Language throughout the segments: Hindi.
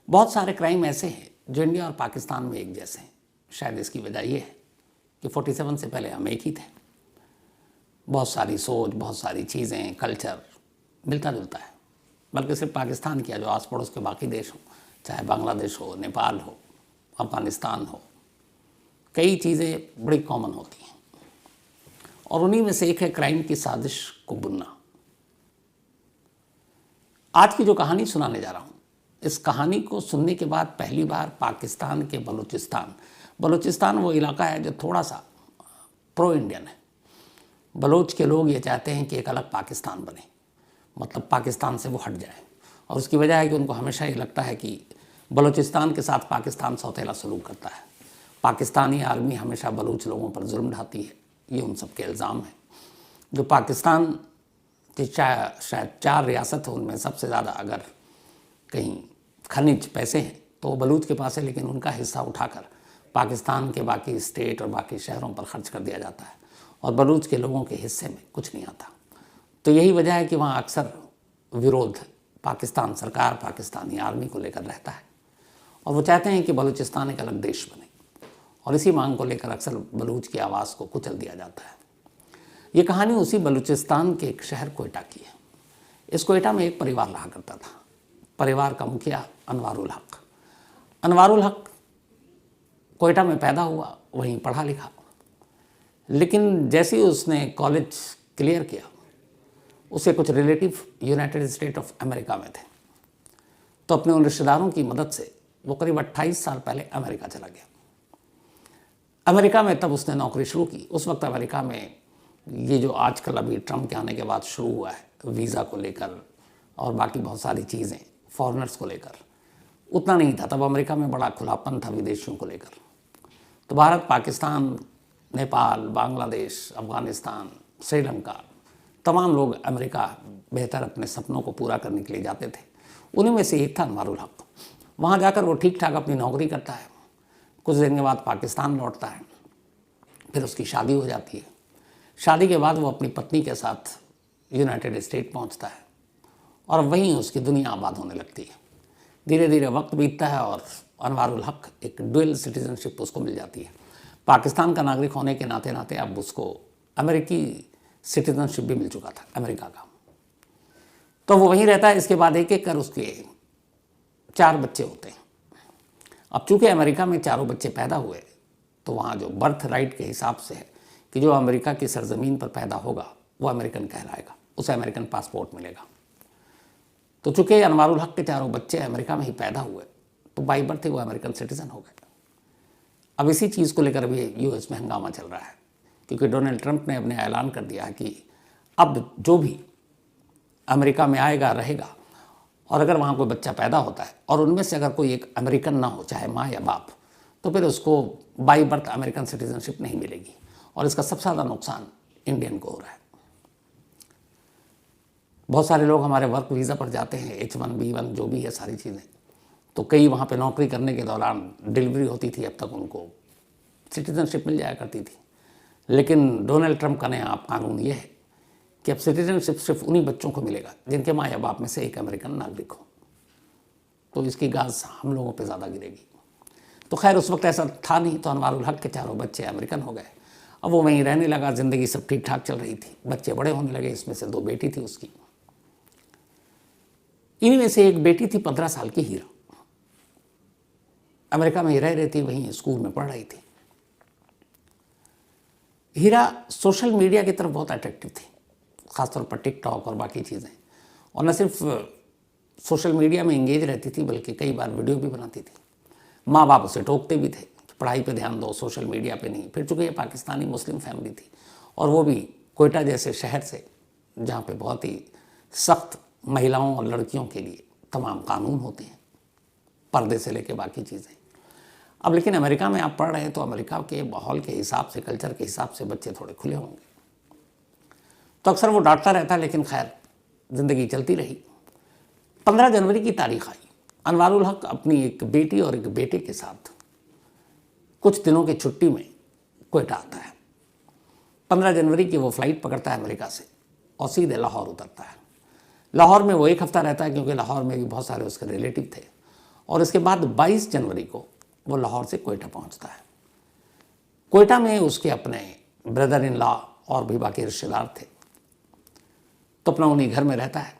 बहुत सारे क्राइम ऐसे हैं जो इंडिया और पाकिस्तान में एक जैसे हैं। शायद इसकी वजह ये है कि 47 से पहले हम एक ही थे। बहुत सारी सोच, बहुत सारी चीज़ें, कल्चर मिलता जुलता है। बल्कि सिर्फ पाकिस्तान किया, जो आस पड़ोस के बाकी देश हों, चाहे बांग्लादेश हो, नेपाल हो, अफगानिस्तान हो, कई चीज़ें बड़ी कॉमन होती हैं। और उन्हीं में से एक है क्राइम की साजिश को बुनना। आज की जो कहानी सुनाने जा रहा हूँ, इस कहानी को सुनने के बाद पहली बार पाकिस्तान के बलूचिस्तान वो इलाका है जो थोड़ा सा प्रो इंडियन है। बलोच के लोग ये चाहते हैं कि एक अलग पाकिस्तान बने, मतलब पाकिस्तान से वो हट जाए। और उसकी वजह है कि उनको हमेशा ये लगता है कि बलूचिस्तान के साथ पाकिस्तान सौतेला सलूक करता है। पाकिस्तानी आर्मी हमेशा बलूच लोगों पर जुल्म ढाती है, ये उन सब के इल्ज़ाम है। जो पाकिस्तान की शायद 4 रियासत है, उनमें सबसे ज़्यादा अगर कहीं खनिज पैसे हैं तो वो बलूच के पास है, लेकिन उनका हिस्सा उठाकर पाकिस्तान के बाकी स्टेट और बाकी शहरों पर खर्च कर दिया जाता है और बलूच के लोगों के हिस्से में कुछ नहीं आता। तो यही वजह है कि वहाँ अक्सर विरोध पाकिस्तान सरकार, पाकिस्तानी आर्मी को लेकर रहता है और वो चाहते हैं कि बलूचिस्तान एक अलग देश बने। और इसी मांग को लेकर अक्सर बलूच की आवाज़ को कुचल दिया जाता है। ये कहानी उसी बलूचिस्तान के एक शहर कोयटा की है। इस कोयटा में एक परिवार रहा करता था। परिवार का मुखिया अनवारुल हक। अनवारुल हक कोयटा में पैदा हुआ, वहीं पढ़ा लिखा, लेकिन जैसे ही उसने कॉलेज क्लियर किया, उसे कुछ relative United state of America में थे। तो अपने उन रिश्तेदारों की मदद से वो करीब 28 साल पहले अमेरिका चला गया। अमेरिका में तब उसने नौकरी शुरू की। उस वक्त अमेरिका में ये जो आजकल अभी ट्रंप के आने के बाद शुरू हुआ है, वीज़ा को लेकर और बाकी बहुत सारी चीज़ें फॉरेनर्स को लेकर, उतना नहीं था। तब अमेरिका में बड़ा खुलापन था विदेशियों को लेकर। तो भारत, पाकिस्तान, नेपाल, बांग्लादेश, अफगानिस्तान, श्रीलंका, तमाम लोग अमेरिका बेहतर अपने सपनों को पूरा करने के लिए जाते थे। उन्हीं में से एक था अनवारुल हक। वहाँ जाकर वो ठीक ठाक अपनी नौकरी करता है। कुछ दिन के बाद पाकिस्तान लौटता है, फिर उसकी शादी हो जाती है। शादी के बाद वो अपनी पत्नी के साथ यूनाइटेड स्टेट पहुँचता है और वहीं उसकी दुनिया आबाद होने लगती है। धीरे धीरे वक्त बीतता है और अनवारुल हक एक डुअल सिटीजनशिप उसको मिल जाती है। पाकिस्तान का नागरिक होने के नाते नाते अब उसको अमेरिकी सिटीजनशिप भी मिल चुका था, अमेरिका का। तो वो वहीं रहता है। इसके बाद एक एक कर उसके 4 बच्चे होते हैं। अब चूँकि अमेरिका में चारों बच्चे पैदा हुए, तो वहाँ जो बर्थ राइट के हिसाब से है कि जो अमेरिका की सरजमीन पर पैदा होगा वो अमेरिकन कहलाएगा, उसे अमेरिकन पासपोर्ट मिलेगा। तो चूँकि अनवारुल हक के चारों बच्चे अमेरिका में ही पैदा हुए, तो बाई बर्थ वो अमेरिकन सिटीज़न हो गए। अब इसी चीज़ को लेकर अभी यूएस में हंगामा चल रहा है, क्योंकि डोनाल्ड ट्रंप ने अपने ऐलान कर दिया कि अब जो भी अमेरिका में आएगा रहेगा, और अगर वहाँ कोई बच्चा पैदा होता है और उनमें से अगर कोई एक अमेरिकन ना हो, चाहे माँ या बाप, तो फिर उसको बाई बर्थ अमेरिकन सिटीजनशिप नहीं मिलेगी। और इसका सबसे ज़्यादा नुकसान इंडियन को हो रहा है। बहुत सारे लोग हमारे वर्क वीज़ा पर जाते हैं, H1, B1 जो भी है सारी चीज़ें, तो कई वहाँ पे नौकरी करने के दौरान डिलीवरी होती थी, अब तक उनको सिटीजनशिप मिल जाया करती थी। लेकिन डोनाल्ड ट्रंप का नया कानून ये है कि अब सिटीजनशिप सिर्फ उन्हीं बच्चों को मिलेगा जिनके माँ या बाप में से एक अमेरिकन नागरिक हो। तो इसकी गाज हम लोगों पे ज़्यादा गिरेगी। तो खैर उस वक्त ऐसा था नहीं, तो अनवारुल हक के चारों बच्चे अमेरिकन हो गए। अब वो वहीं रहने लगा, ज़िंदगी सब ठीक ठाक चल रही थी, बच्चे बड़े होने लगे। इसमें से 2 बेटी थी उसकी। इन्हीं में से एक बेटी थी 15 साल की हीरा। अमेरिका में ही रह रही थी, वहीं स्कूल में पढ़ रही थी। हीरा सोशल मीडिया की तरफ बहुत अट्रैक्टिव थी, ख़ासतौर पर टिकटॉक और बाकी चीज़ें। और न सिर्फ सोशल मीडिया में इंगेज रहती थी, बल्कि कई बार वीडियो भी बनाती थी। माँ बाप उसे टोकते भी थे कि पढ़ाई पे ध्यान दो, सोशल मीडिया पे नहीं। फिर चूँकि ये पाकिस्तानी मुस्लिम फैमिली थी और वो भी कोयटा जैसे शहर से, जहाँ पे बहुत ही सख्त महिलाओं और लड़कियों के लिए तमाम कानून होते हैं, पर्दे से लेके बाकी चीज़ें। अब लेकिन अमेरिका में आप पढ़ रहे हैं, तो अमेरिका के माहौल के हिसाब से, कल्चर के हिसाब से बच्चे थोड़े खुले होंगे। तो अक्सर वो डांटता रहता, लेकिन खैर ज़िंदगी चलती रही। 15 जनवरी की तारीख आई। अनवारुल हक अपनी एक बेटी और एक बेटे के साथ कुछ दिनों की छुट्टी में कोयटा आता है। 15 जनवरी की वो फ़्लाइट पकड़ता है अमेरिका से और सीधे लाहौर उतरता है। लाहौर में वो 1 हफ्ता रहता है, क्योंकि लाहौर में भी बहुत सारे उसके रिलेटिव थे और इसके बाद 22 जनवरी को वो लाहौर से कोयटा पहुंचता है। कोयटा में उसके अपने ब्रदर इन लॉ और भी बाकी रिश्तेदार थे, तो अपना उन्हीं घर में रहता है।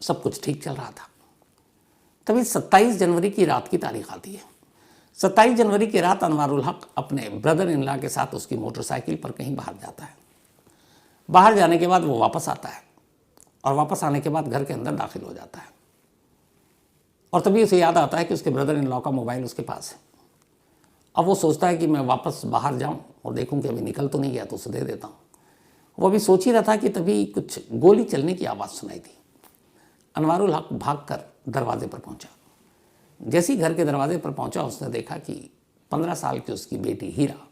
सब कुछ ठीक चल रहा था। तभी 27 जनवरी की रात की तारीख आती है। 27 जनवरी की रात अनवारुल हक अपने ब्रदर इन लॉ के साथ उसकी मोटरसाइकिल पर कहीं बाहर जाता है। बाहर जाने के बाद वो वापस आता है और वापस आने के बाद घर के अंदर दाखिल हो जाता है। और तभी उसे याद आता है कि उसके ब्रदर इन लॉ का मोबाइल उसके पास है। अब वो सोचता है कि मैं वापस बाहर जाऊं और देखूं कि अभी निकल तो नहीं गया, तो उसे दे देता हूं। वो अभी सोच ही रहा था कि तभी कुछ गोली चलने की आवाज़ सुनाई दी। अनवारुल हक भागकर दरवाजे पर पहुंचा। जैसे ही घर के दरवाजे पर पहुंचा, उसने देखा कि 15 साल की उसकी बेटी हीरा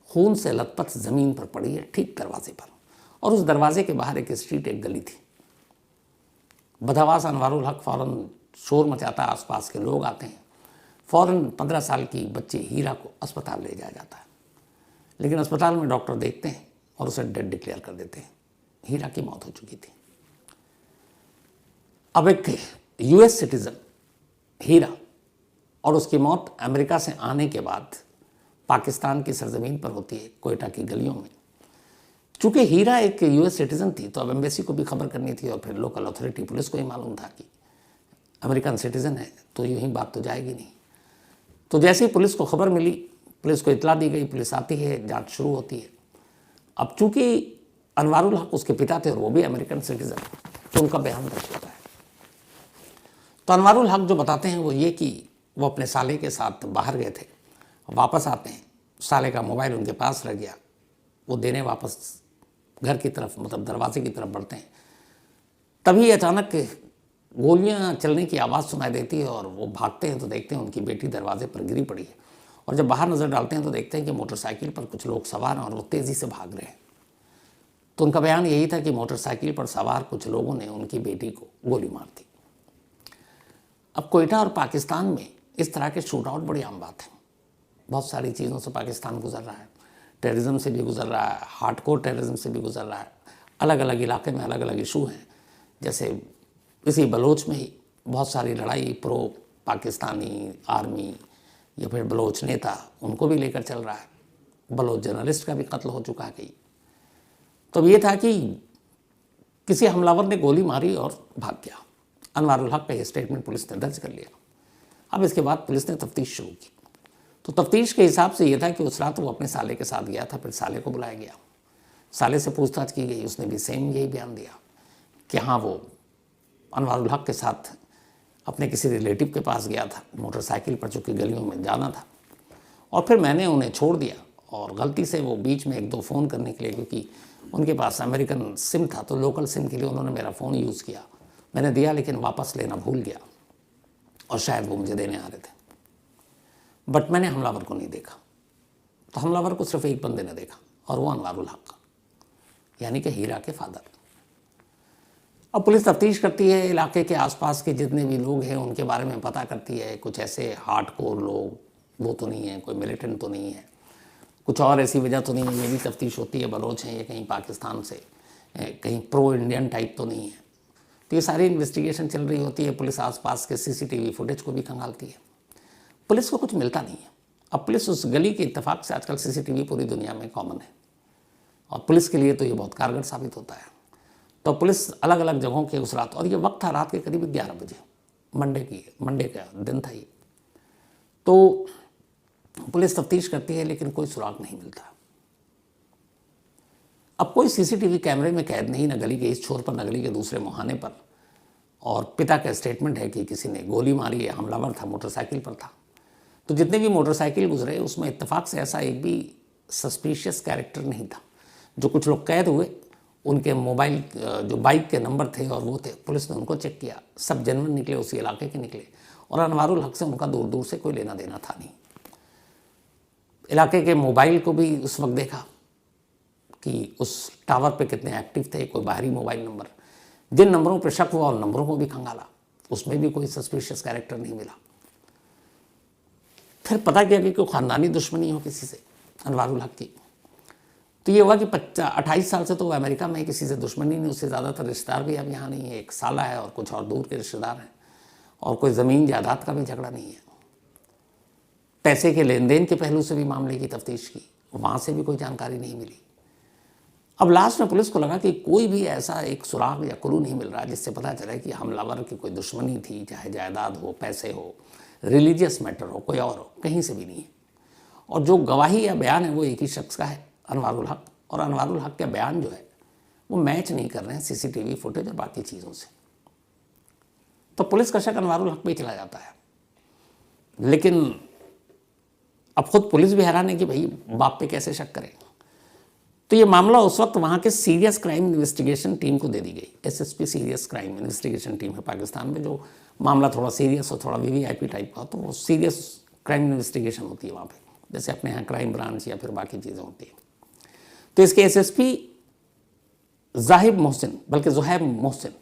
खून से लथपथ ज़मीन पर पड़ी है, ठीक दरवाजे पर। और उस दरवाजे के बाहर एक स्ट्रीट, एक गली थी। बदहवास अनवारुल हक फ़ौरन शोर मचाता है, आसपास के लोग आते हैं। फ़ौरन 15 साल की बच्ची हीरा को अस्पताल ले जाया जाता है, लेकिन अस्पताल में डॉक्टर देखते हैं और उसे डेड डिक्लेयर कर देते हैं। हीरा की मौत हो चुकी थी। अब एक यूएस सिटीज़न हीरा और उसकी मौत अमेरिका से आने के बाद पाकिस्तान की सरजमीन पर होती है, कोयटा की गलियों में। चूँकि हीरा एक यूएस सिटीज़न थी, तो अब एम्बेसी को भी खबर करनी थी और फिर लोकल अथॉरिटी पुलिस को ही मालूम था कि अमेरिकन सिटीज़न है, तो यूँ ही बात तो जाएगी नहीं। तो जैसे ही पुलिस को खबर मिली, पुलिस को इतला दी गई, पुलिस आती है, जांच शुरू होती है। अब चूँकि अनवारुल हक उसके पिता थे और वो भी अमेरिकन सिटीज़न, तो उनका बयान दर्ज होता है। तो अनवारुल हक जो बताते हैं वो ये कि वो अपने साले के साथ बाहर गए थे, वापस आते हैं, साले का मोबाइल उनके पास रह गया। वो देने वापस घर की तरफ, मतलब दरवाजे की तरफ बढ़ते हैं। तभी अचानक गोलियां चलने की आवाज़ सुनाई देती है और वो भागते हैं तो देखते हैं उनकी बेटी दरवाजे पर गिरी पड़ी है। और जब बाहर नज़र डालते हैं तो देखते हैं कि मोटरसाइकिल पर कुछ लोग सवार हैं और वो तेज़ी से भाग रहे हैं। तो उनका बयान यही था कि मोटरसाइकिल पर सवार कुछ लोगों ने उनकी बेटी को गोली मार दी। अब कोयटा और पाकिस्तान में इस तरह के शूट आउट बड़ी आम बात है। बहुत सारी चीज़ों से पाकिस्तान गुजर रहा है, टेररिज्म से भी गुजर रहा है, हार्डकोर टेररिज्म से भी गुजर रहा है। अलग अलग इलाके में अलग अलग इशू हैं। जैसे इसी बलोच में ही बहुत सारी लड़ाई प्रो पाकिस्तानी आर्मी या फिर बलोच नेता, उनको भी लेकर चल रहा है। बलोच जर्नलिस्ट का भी कत्ल हो चुका है कहीं। तो अब ये था कि किसी हमलावर ने गोली मारी और भाग गया। अनवारुल हक का ये स्टेटमेंट पुलिस ने दर्ज कर लिया। अब इसके बाद पुलिस ने तफ्तीश शुरू की। तो तफ्तीश के हिसाब से ये था कि उस रात वो अपने साले के साथ गया था, फिर साले को बुलाया गया, साले से पूछताछ की गई। उसने भी सेम यही बयान दिया कि हाँ, वो अनवारुल हक के साथ अपने किसी रिलेटिव के पास गया था, मोटरसाइकिल पर, चूँकि गलियों में जाना था, और फिर मैंने उन्हें छोड़ दिया। और गलती से वो बीच में 1-2 फ़ोन करने के लिए, क्योंकि उनके पास अमेरिकन सिम था, तो लोकल सिम के लिए उन्होंने मेरा फ़ोन यूज़ किया। मैंने दिया लेकिन वापस लेना भूल गया और शायद वो मुझे देने आ रहे थे, बट मैंने हमलावर को नहीं देखा। तो हमलावर को सिर्फ एक बंदे ने देखा और वो अनवारुल हक, यानी कि हीरा के फादर। अब पुलिस तफ्तीश करती है, इलाके के आसपास के जितने भी लोग हैं उनके बारे में पता करती है। कुछ ऐसे हार्डकोर लोग वो तो नहीं है, कोई मिलिटेंट तो नहीं है, कुछ और ऐसी वजह तो नहीं है, ये भी तफ्तीश होती है। बलोच हैं ये कहीं पाकिस्तान से, कहीं प्रो इंडियन टाइप तो नहीं है। तो ये सारी इन्वेस्टिगेशन चल रही होती है। पुलिस आसपास के सीसीटीवी फुटेज को भी खंगालती है। पुलिस को कुछ मिलता नहीं है। अब पुलिस उस गली के इत्तेफाक से, आजकल सीसीटीवी पूरी दुनिया में कॉमन है और पुलिस के लिए तो ये बहुत कारगर साबित होता है। तो पुलिस अलग अलग जगहों के उस रात, और ये वक्त था रात के करीब 11 बजे, मंडे का दिन था ये। तो पुलिस तफ्तीश करती है लेकिन कोई सुराग नहीं मिलता। अब कोई सीसीटीवी कैमरे में कैद नहीं, न गली के इस छोर पर न गली के दूसरे मुहाने पर। और पिता का स्टेटमेंट है कि किसी ने गोली मारी है, हमलावर था, मोटरसाइकिल पर था। तो जितने भी मोटरसाइकिल गुजरे उसमें इत्तेफाक से ऐसा एक भी सस्पिशियस कैरेक्टर नहीं था। जो कुछ लोग कैद हुए उनके मोबाइल, जो बाइक के नंबर थे और वो थे, पुलिस ने उनको चेक किया, सब जेन्युइन निकले, उसी इलाके के निकले। और अनवारुल हक से उनका दूर दूर से कोई लेना देना था नहीं। इलाके के मोबाइल को भी उस वक्त देखा कि उस टावर पे कितने एक्टिव थे, कोई बाहरी मोबाइल नंबर। जिन नंबरों पर शक हुआ उन नंबरों को भी खंगाला, उसमें भी कोई सस्पिशियस कैरेक्टर नहीं मिला। फिर पता किया कि कोई ख़ानदानी दुश्मनी हो किसी से अनवारुल हक की। तो ये हुआ कि 28 साल से तो वो अमेरिका में किसी से दुश्मनी नहीं, उससे ज़्यादातर रिश्तेदार भी अब यहाँ नहीं है। एक साला है और कुछ और दूर के रिश्तेदार हैं। और कोई ज़मीन जायदाद का भी झगड़ा नहीं है। पैसे के लेन देन के पहलू से भी मामले की तफ्तीश की, वहाँ से भी कोई जानकारी नहीं मिली। अब लास्ट में पुलिस को लगा कि कोई भी ऐसा एक सुराग या क्लू नहीं मिल रहा जिससे पता चले कि हमलावर की कोई दुश्मनी थी, चाहे जायदाद हो, पैसे हो, रिलीजियस मैटर हो, कोई और हो, कहीं से भी नहीं है। और जो गवाही या बयान है वो एक ही शख्स का है, अनवारुल हक। और अनवारुल हक का बयान जो है वो मैच नहीं कर रहे हैं सीसीटीवी फुटेज और बाकी चीज़ों से। तो पुलिस का शक अनवारुल हक पे चला जाता है। लेकिन अब खुद पुलिस भी हैरान है कि भाई बाप पे कैसे शक करें। तो ये मामला उस वक्त वहाँ के सीरियस क्राइम इन्वेस्टिगेशन टीम को दे दी गई। SSP serious crime investigation team है पाकिस्तान में, जो मामला थोड़ा सीरियस और थोड़ा वीवीआईपी टाइप का हो तो वो सीरियस क्राइम इन्वेस्टिगेशन होती है वहाँ पे, जैसे अपने यहाँ क्राइम ब्रांच या फिर बाकी चीज़ें होती हैं। तो इसके एसएसपी जाहिब मोहसिन, बल्कि जुहैब मोहसिन,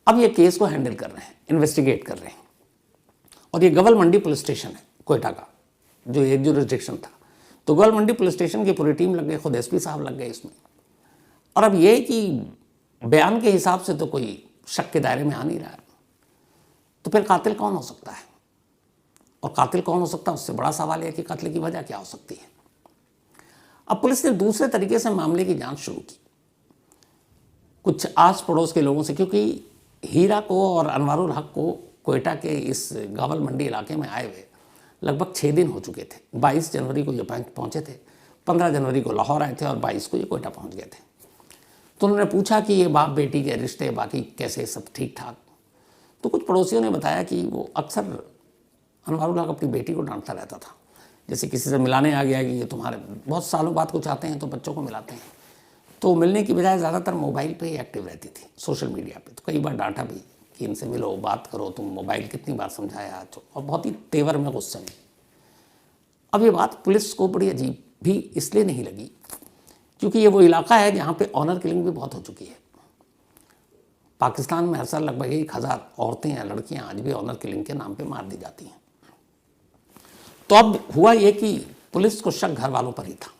अब ये केस को हैंडल कर रहे हैं, इन्वेस्टिगेट कर रहे हैं। और ये गवल मंडी पुलिस स्टेशन है कोयटा का, जो एक जुरिस्डिक्शन था। तो गवल मंडी पुलिस स्टेशन की पूरी टीम लग गई, खुद एसपी साहब लग गए इसमें। और अब ये कि बयान के हिसाब से तो कोई शक के दायरे में आ नहीं रहा है, तो फिर कातिल कौन हो सकता है? और कातिल कौन हो सकता है, उससे बड़ा सवाल है कि कत्ल की वजह क्या हो सकती है। अब पुलिस ने दूसरे तरीके से मामले की जांच शुरू की, कुछ आस पड़ोस के लोगों से, क्योंकि हीरा को और अनवारुल हक को कोयटा के इस गवल मंडी इलाके में आए हुए लगभग 6 दिन हो चुके थे। 22 जनवरी को ये पहुंचे थे, 15 जनवरी को लाहौर आए थे और 22 को ये कोयटा पहुंच गए थे। तो उन्होंने पूछा कि ये बाप बेटी के रिश्ते बाकी कैसे, सब ठीक ठाक। तो कुछ पड़ोसियों ने बताया कि वो अक्सर अनवारुल हक अपनी बेटी को डांटता रहता था, जैसे किसी से मिलाने आ गया कि ये तुम्हारे, बहुत सालों बाद कुछ आते हैं तो बच्चों को मिलाते हैं, तो मिलने की बजाय ज़्यादातर मोबाइल पे ही एक्टिव रहती थी, सोशल मीडिया पे। तो कई बार डांटा भी कि इनसे मिलो, बात करो, तुम मोबाइल कितनी बार समझाया आज, और बहुत ही तेवर में, गुस्से में। अब ये बात पुलिस को बड़ी अजीब भी इसलिए नहीं लगी क्योंकि ये वो इलाका है जहाँ पे ऑनर किलिंग भी बहुत हो चुकी है। पाकिस्तान में हर साल लगभग 1000 औरतें या लड़कियाँ आज भी ऑनर किलिंग के नाम पे मार दी जाती हैं। तो अब हुआ ये कि पुलिस को शक घर वालों पर ही था,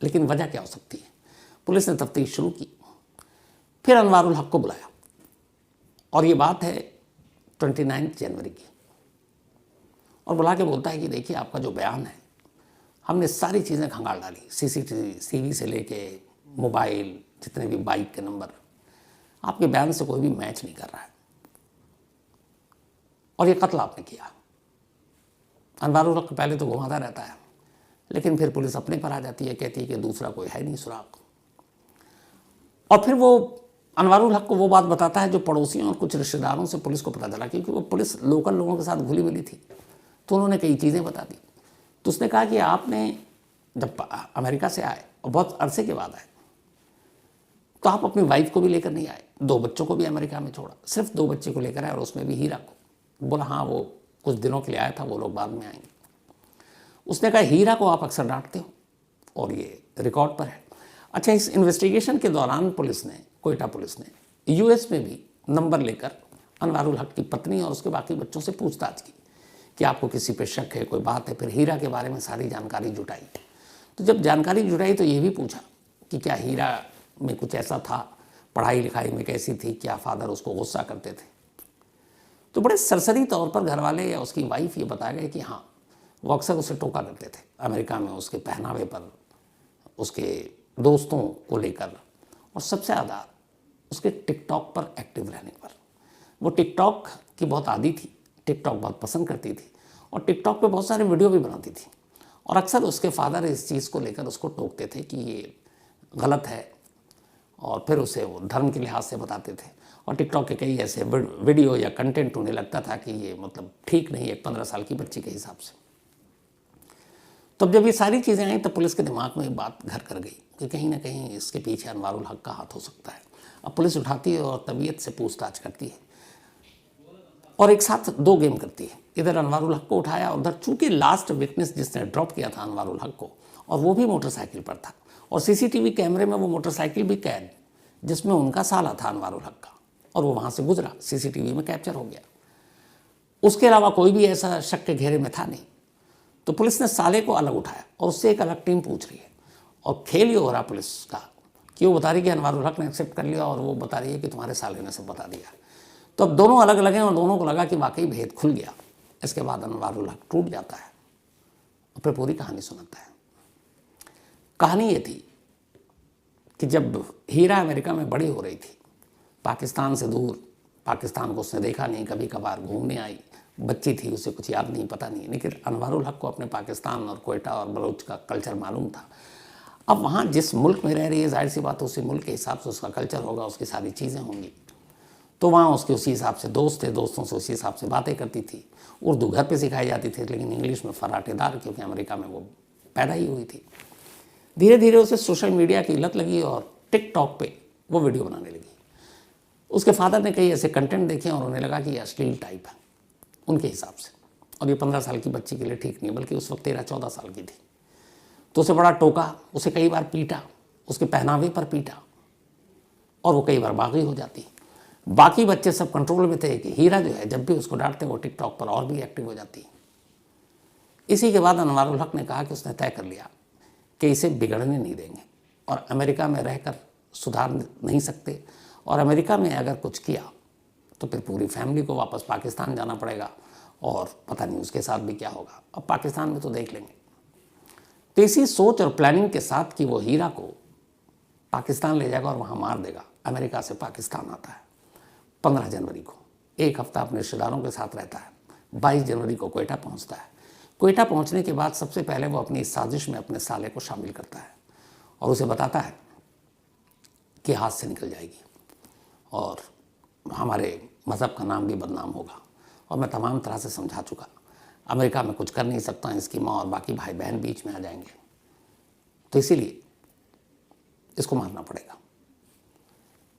लेकिन वजह क्या हो सकती है? पुलिस ने तफ्तीश शुरू की, फिर अनवारुल हक को बुलाया, और ये बात है 29 जनवरी की, और बुला के बोलता है कि देखिए आपका जो बयान है, हमने सारी चीज़ें खंगाल डाली, सीसीटीवी से लेके मोबाइल, जितने भी बाइक के नंबर, आपके बयान से कोई भी मैच नहीं कर रहा है, और ये कत्ल आपने किया। अनवारुल हक पहले तो घुमाता रहता है, लेकिन फिर पुलिस अपने पर आ जाती है, कहती है कि दूसरा कोई है नहीं सुराग। और फिर वो अनवारुल हक को वो बात बताता है जो पड़ोसियों और कुछ रिश्तेदारों से पुलिस को पता चला, क्योंकि वो पुलिस लोकल लोगों के साथ घुली मिली थी, तो उन्होंने कई चीज़ें बता दी। तो उसने कहा कि आपने जब अमेरिका से आए और बहुत अरसे के बाद आए, तो आप अपनी वाइफ को भी लेकर नहीं आए, 2 बच्चों को भी अमेरिका में छोड़ा, सिर्फ 2 बच्चे को लेकर आए, और उसमें भी हीरा को। बोला हाँ वो कुछ दिनों के लिए आया था, वो लोग बाद में आएंगे। उसने कहा हीरा को आप अक्सर डांटते हो, और ये रिकॉर्ड पर है। अच्छा, इस इन्वेस्टिगेशन के दौरान पुलिस ने, कोयटा पुलिस ने यूएस में भी नंबर लेकर अनवारुल हक की पत्नी और उसके बाकी बच्चों से पूछताछ की कि आपको किसी पे शक है, कोई बात है। फिर हीरा के बारे में सारी जानकारी जुटाई। तो जब जानकारी जुटाई तो ये भी पूछा कि क्या हीरा में कुछ ऐसा था, पढ़ाई लिखाई में कैसी थी, क्या फादर उसको गुस्सा करते थे। तो बड़े सरसरी तौर पर घर वाले या उसकी वाइफ ये बता गए कि हाँ वो अक्सर उसे टोका करते थे अमेरिका में, उसके पहनावे पर, उसके दोस्तों को लेकर, और सबसे ज़्यादा उसके टिकटॉक पर एक्टिव रहने पर। वो टिकटॉक की बहुत आदी थी, टिकटॉक बहुत पसंद करती थी, और टिकटॉक पे बहुत सारे वीडियो भी बनाती थी, और अक्सर उसके फादर इस चीज़ को लेकर उसको टोकते थे कि ये गलत है, और फिर उसे वो धर्म के लिहाज से बताते थे। और टिकटॉक के कई ऐसे वीडियो या कंटेंट उन्हें लगता था कि ये मतलब ठीक नहीं है 15 साल की बच्ची के हिसाब से। तब जब ये सारी चीज़ें आई तब पुलिस के दिमाग में एक बात घर कर गई कि कहीं ना कहीं इसके पीछे अनवारुल हक का हाथ हो सकता है। अब पुलिस उठाती है और तबीयत से पूछताछ करती है, और एक साथ 2 गेम करती है। इधर अनवारुल हक को उठाया, उधर चूंकि लास्ट विटनेस जिसने ड्रॉप किया था अनवारुल हक को, और वो भी मोटरसाइकिल पर था, और सीसीटीवी कैमरे में वो मोटरसाइकिल भी कैद जिसमें उनका साला था अनवारुल हक का, और वो वहाँ से गुजरा, सीसीटीवी में कैप्चर हो गया। उसके अलावा कोई भी ऐसा शक के घेरे में था नहीं। तो पुलिस ने साले को अलग उठाया और उससे एक अलग टीम पूछ रही है, और खेल ये हो रहा पुलिस का कि वो बता रही कि अनवारुल हक ने एक्सेप्ट कर लिया, और वो बता रही है कि तुम्हारे साले ने सब बता दिया। तो अब दोनों अलग अलग हैं और दोनों को लगा कि वाकई भेद खुल गया। इसके बाद अनवारुल हक टूट जाता है और फिर पूरी कहानी सुनाता है। कहानी ये थी कि जब हीरा अमेरिका में बड़ी हो रही थी, पाकिस्तान से दूर, पाकिस्तान को उसने देखा नहीं, कभी कभार घूमने आई, बच्ची थी, उसे कुछ याद नहीं, पता नहीं, लेकिन अनवारुल हक को अपने पाकिस्तान और कोयटा और बलोच का कल्चर मालूम था। अब वहाँ जिस मुल्क में रह रही है, जाहिर सी बात उसी मुल्क के हिसाब से उसका कल्चर होगा, उसकी सारी चीज़ें होंगी। तो वहाँ उसके उसी हिसाब से दोस्त थे, दोस्तों से उसी हिसाब से बातें करती थी। उर्दू घर पे सिखाई जाती थी, लेकिन इंग्लिश में फराटेदार, क्योंकि अमेरिका में वो पैदा ही हुई थी। धीरे धीरे उसे सोशल मीडिया की लत लगी और टिकटॉक पे वो वीडियो बनाने लगी। उसके फादर ने कई ऐसे कंटेंट देखे और उन्हें लगा कि ये अश्लील टाइप है उनके हिसाब से, और ये 15 साल की बच्ची के लिए ठीक नहीं है, बल्कि उस वक्त 13-14 साल की थी। तो उसे बड़ा टोका, उसे कई बार पीटा, उसके पहनावे पर पीटा, और वो कई बार बागी हो जाती। बाकी बच्चे सब कंट्रोल में थे कि हीरा जो है जब भी उसको डांटते वो टिकटॉक पर और भी एक्टिव हो जाती। इसी के बाद अनवारुल हक ने कहा कि उसने तय कर लिया कि इसे बिगड़ने नहीं देंगे, और अमेरिका में रहकर सुधार नहीं सकते, और अमेरिका में अगर कुछ किया तो फिर पूरी फैमिली को वापस पाकिस्तान जाना पड़ेगा, और पता नहीं उसके साथ भी क्या होगा, अब पाकिस्तान में तो देख लेंगे। तो इसी सोच और प्लानिंग के साथ कि वो हीरा को पाकिस्तान ले जाएगा और वहाँ मार देगा, अमेरिका से पाकिस्तान आता है 15 जनवरी को। एक हफ्ता अपने रिश्तेदारों के साथ रहता है। 22 जनवरी को कोयटा पहुँचता है। कोयटा पहुँचने के बाद सबसे पहले वो अपनी इस साजिश में अपने साले को शामिल करता है और उसे बताता है कि हाथ से निकल जाएगी और हमारे मज़हब का नाम भी बदनाम होगा, और मैं तमाम तरह से समझा चुका, अमेरिका में कुछ कर नहीं सकता, इसकी माँ और बाकी भाई बहन बीच में आ जाएंगे, तो इसीलिए इसको मारना पड़ेगा।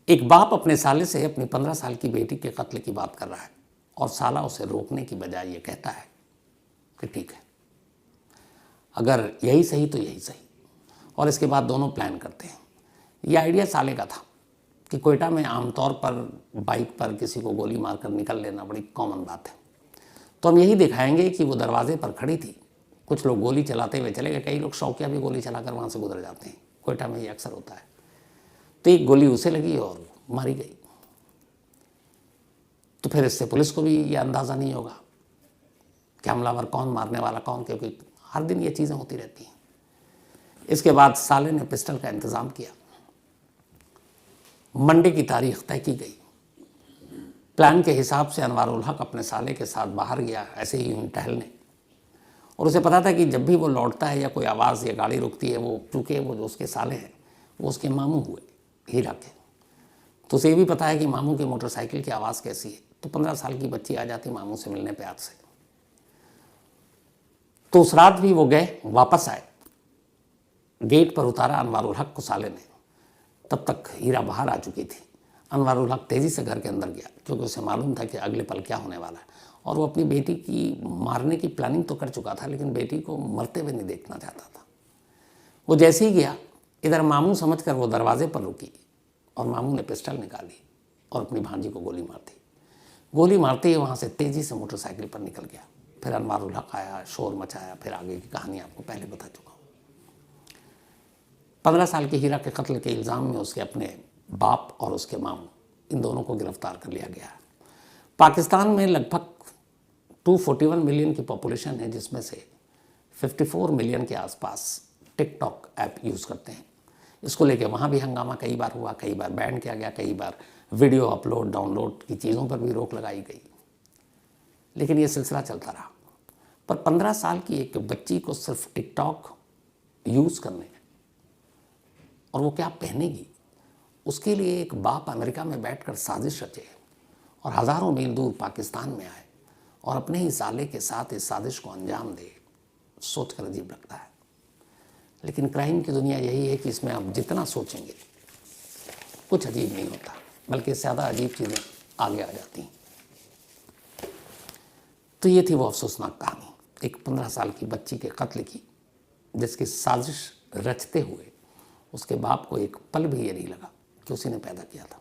एक बाप अपने साले से अपनी 15 साल की बेटी के कत्ल की बात कर रहा है, और साला उसे रोकने की बजाय ये कहता है कि ठीक है, अगर यही सही तो यही सही। और इसके बाद दोनों प्लान करते हैं। यह आइडिया साले का था कि कोयटा में आमतौर पर बाइक पर किसी को गोली मारकर निकल लेना बड़ी कॉमन बात है, तो हम यही दिखाएंगे कि वो दरवाजे पर खड़ी थी, कुछ लोग गोली चलाते हुए चले गए, कई लोग शौकिया भी गोली चलाकर वहाँ से गुजर जाते हैं, कोयटा में ये अक्सर होता है। तो एक गोली उसे लगी और मारी गई। तो फिर इससे पुलिस को भी ये अंदाज़ा नहीं होगा कि हमलावर कौन, मारने वाला कौन, क्योंकि हर दिन ये चीज़ें होती रहती हैं। इसके बाद साले ने पिस्टल का इंतज़ाम किया। मंडे की तारीख तय की गई। प्लान के हिसाब से अनवारुल हक अपने साले के साथ बाहर गया, ऐसे ही यूं टहलने, और उसे पता था कि जब भी वो लौटता है या कोई आवाज़ या गाड़ी रुकती है, वो चूँकि वो जो उसके साले हैं वो उसके मामू हुए हीरा के, तो उसे ये भी पता है कि मामू की मोटरसाइकिल की आवाज़ कैसी है। तो 15 साल की बच्ची आ जाती मामू से मिलने प्यार से। तो उस रात भी वो गए, वापस आए, गेट पर उतारा अनवारुल हक को साले ने। तब तक हीरा बाहर आ चुकी थी। अनवारुल हक तेज़ी से घर के अंदर गया, क्योंकि उसे मालूम था कि अगले पल क्या होने वाला है, और वो अपनी बेटी की मारने की प्लानिंग तो कर चुका था, लेकिन बेटी को मरते हुए नहीं देखना चाहता था। वो जैसे ही गया, इधर मामू समझकर वो दरवाजे पर रुकी, और मामू ने पिस्टल निकाली और अपनी भांजी को गोली मार दी। गोली मारते ही वहाँ से तेज़ी से मोटरसाइकिल पर निकल गया। फिर अनवारुल हक आया, शोर मचाया, फिर आगे की कहानी आपको पहले बता चुका हूँ। 15 साल के हीरा के कत्ल के इल्ज़ाम में उसके अपने बाप और उसके मामू, इन दोनों को गिरफ्तार कर लिया गया है। पाकिस्तान में लगभग 241 मिलियन की पॉपुलेशन है, जिसमें से 54 मिलियन के आसपास टिकटॉक ऐप यूज़ करते हैं। इसको लेके वहाँ भी हंगामा कई बार हुआ, कई बार बैन किया गया, कई बार वीडियो अपलोड डाउनलोड की चीज़ों पर भी रोक लगाई गई, लेकिन ये सिलसिला चलता रहा। पर 15 साल की एक बच्ची को सिर्फ टिकटॉक यूज़ करने और वो क्या पहनेगी, उसके लिए एक बाप अमेरिका में बैठकर साजिश रचे और हज़ारों मील दूर पाकिस्तान में आए और अपने ही साले के साथ इस साजिश को अंजाम दे, सोचकर अजीब लगता है। लेकिन क्राइम की दुनिया यही है कि इसमें आप जितना सोचेंगे कुछ अजीब नहीं होता, बल्कि ज़्यादा अजीब चीज़ें आगे आ जाती हैं। तो ये थी वो अफसोसनाक कहानी, एक 15 साल की बच्ची के कत्ल की, जिसकी साजिश रचते हुए उसके बाप को एक पल भी ये नहीं लगा कि उसी ने पैदा किया था।